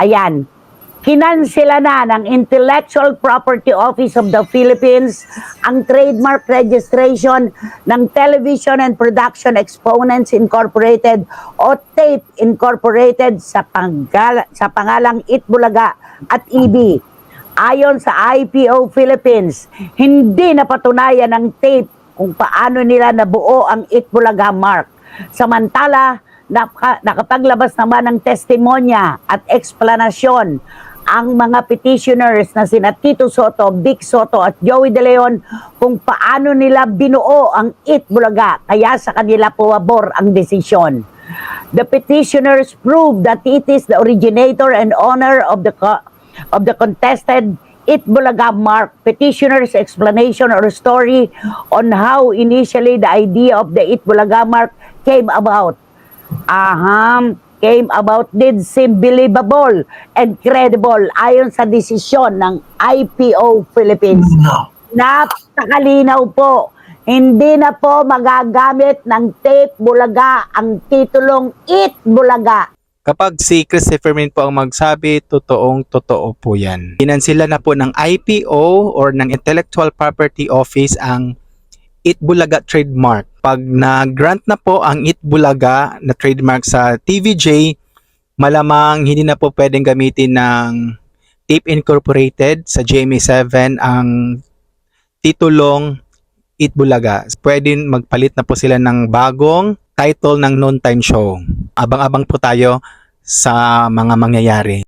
Ayan, kinansela na ng Intellectual Property Office of the Philippines ang trademark registration ng Television and Production Exponents Incorporated o TAPE Incorporated sa pangalang Itbulaga at EB. Ayon sa IPO Philippines, hindi napatunayan ng TAPE kung paano nila nabuo ang Itbulaga mark. Samantala, nakapaglabas naman ng testimonya at eksplanasyon ang mga petitioners na sina Tito Soto, Vic Soto at Joey De Leon kung paano nila binuo ang Itbulaga, kaya sa kanila pabor ang desisyon. The petitioners proved that it is the originator and owner of the contested Itbulaga mark. Petitioners' explanation or story on how initially the idea of the Itbulaga mark came about did seem believable and credible ayon sa desisyon ng IPO Philippines. No. Napakalinaw po. Hindi na po magagamit ng TAPE Bulaga ang titulong Itbulaga. Kapag si Christopher Min po ang magsabi, totoo po yan. Pinansila na po ng IPO or ng Intellectual Property Office ang Itbulaga trademark. Pag na-grant na po ang Itbulaga na trademark sa TVJ, malamang hindi na po pwedeng gamitin ng TAPE Incorporated sa GMA7 ang titulong Itbulaga. Pwede magpalit na po sila ng bagong title ng noontime show. Abang-abang po tayo sa mga mangyayari.